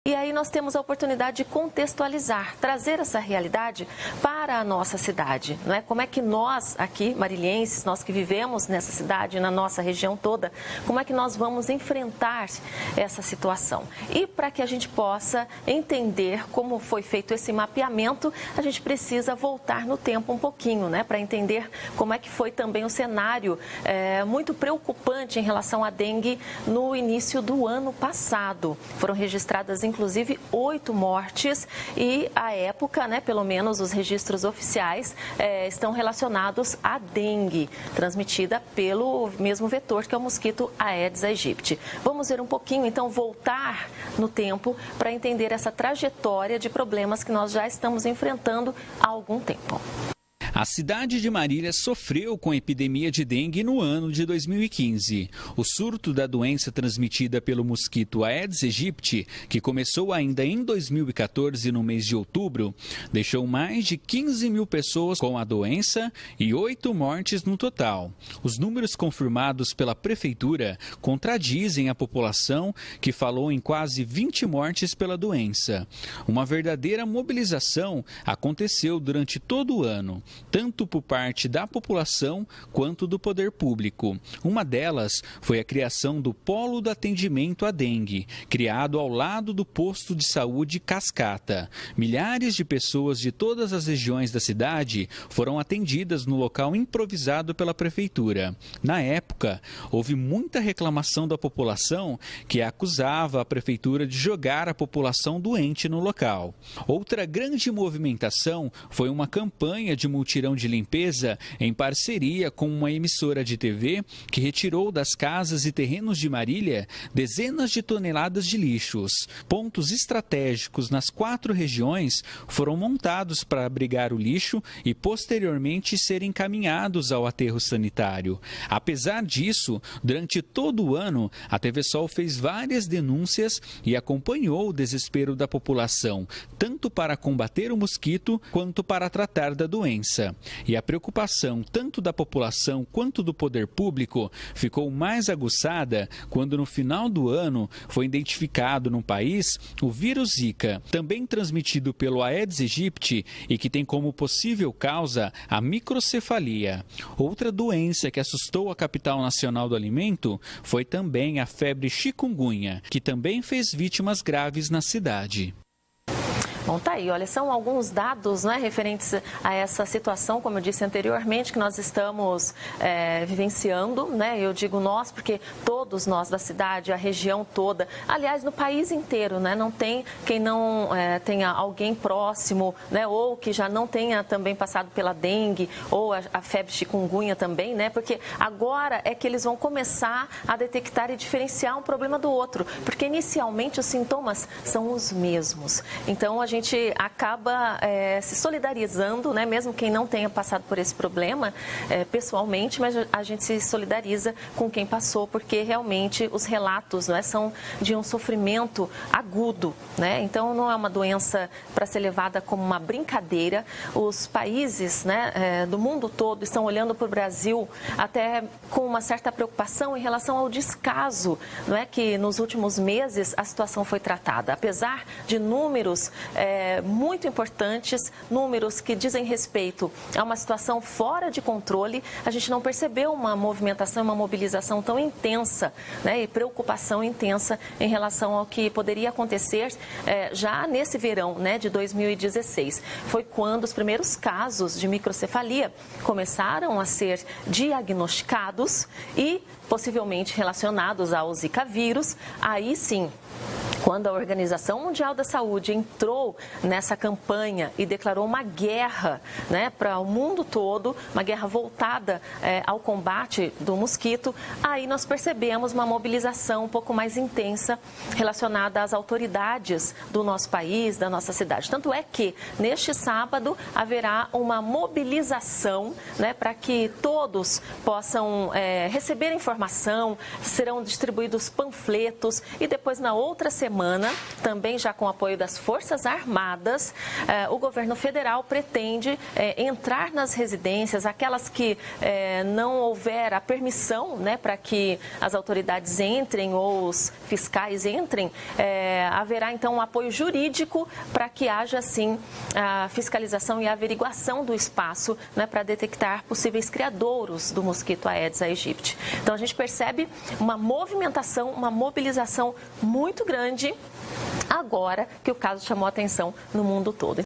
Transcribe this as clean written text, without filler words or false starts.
E aí nós temos a oportunidade de contextualizar, trazer essa realidade para a nossa cidade, não é? Como é que nós aqui, marilhenses, nós que vivemos nessa cidade, na nossa região toda, como é que nós vamos enfrentar essa situação? E para que a gente possa entender como foi feito esse mapeamento, a gente precisa voltar no tempo um pouquinho, né? Para entender como é que foi também o cenário muito preocupante em relação à dengue no início do ano passado. Foram registradas inclusive 8 mortes e à época, né, pelo menos os registros oficiais estão relacionados à dengue, transmitida pelo mesmo vetor que é o mosquito Aedes aegypti. Vamos ver um pouquinho, então, voltar no tempo para entender essa trajetória de problemas que nós já estamos enfrentando há algum tempo. A cidade de Marília sofreu com a epidemia de dengue no ano de 2015. O surto da doença transmitida pelo mosquito Aedes aegypti, que começou ainda em 2014, no mês de outubro, deixou mais de 15 mil pessoas com a doença e 8 mortes no total. Os números confirmados pela prefeitura contradizem a população, que falou em quase 20 mortes pela doença. Uma verdadeira mobilização aconteceu durante todo o ano, tanto por parte da população quanto do poder público. Uma delas foi a criação do Polo do Atendimento à Dengue, criado ao lado do posto de saúde Cascata. Milhares de pessoas de todas as regiões da cidade foram atendidas no local improvisado pela prefeitura. Na época, houve muita reclamação da população, que acusava a prefeitura de jogar a população doente no local. Outra grande movimentação foi uma campanha de mutirão de limpeza em parceria com uma emissora de TV que retirou das casas e terrenos de Marília dezenas de toneladas de lixos. Pontos estratégicos nas 4 regiões foram montados para abrigar o lixo e posteriormente serem encaminhados ao aterro sanitário. Apesar disso, durante todo o ano, a TV Sol fez várias denúncias e acompanhou o desespero da população, tanto para combater o mosquito quanto para tratar da doença. E a preocupação tanto da população quanto do poder público ficou mais aguçada quando no final do ano foi identificado no país o vírus Zika, também transmitido pelo Aedes aegypti e que tem como possível causa a microcefalia. Outra doença que assustou a capital nacional do alimento foi também a febre chikungunya, que também fez vítimas graves na cidade. Bom, tá aí, olha, são alguns dados, né, referentes a essa situação, como eu disse anteriormente, que nós estamos vivenciando, né, eu digo nós, porque todos nós da cidade, a região toda, aliás, no país inteiro, né, não tem quem não tenha alguém próximo, né, ou que já não tenha também passado pela dengue, ou a febre chikungunya também, né, porque agora é que eles vão começar a detectar e diferenciar um problema do outro, porque inicialmente os sintomas são os mesmos, então a gente acaba se solidarizando, né? Mesmo quem não tenha passado por esse problema pessoalmente, mas a gente se solidariza com quem passou, porque realmente os relatos, né, são de um sofrimento agudo, né? Então não é uma doença para ser levada como uma brincadeira. Os países, né, do mundo todo estão olhando para o Brasil até com uma certa preocupação em relação ao descaso, não é, que nos últimos meses a situação foi tratada, apesar de números muito importantes, números que dizem respeito a uma situação fora de controle, a gente não percebeu uma movimentação, uma mobilização tão intensa, né, e preocupação intensa em relação ao que poderia acontecer já nesse verão, né, de 2016. Foi quando os primeiros casos de microcefalia começaram a ser diagnosticados e possivelmente relacionados ao Zika vírus. Aí sim, quando a Organização Mundial da Saúde entrou nessa campanha e declarou uma guerra, né, para o mundo todo, uma guerra voltada ao combate do mosquito, aí nós percebemos uma mobilização um pouco mais intensa relacionada às autoridades do nosso país, da nossa cidade. Tanto é que neste sábado haverá uma mobilização, né, para que todos possam receber informação, serão distribuídos panfletos e depois na outra semana semana, também já com apoio das Forças Armadas, o governo federal pretende entrar nas residências, aquelas que não houver a permissão, né, para que as autoridades entrem ou os fiscais entrem, haverá então um apoio jurídico para que haja sim a fiscalização e a averiguação do espaço, né, para detectar possíveis criadouros do mosquito Aedes aegypti. Então a gente percebe uma movimentação, uma mobilização muito grande agora que o caso chamou a atenção no mundo todo.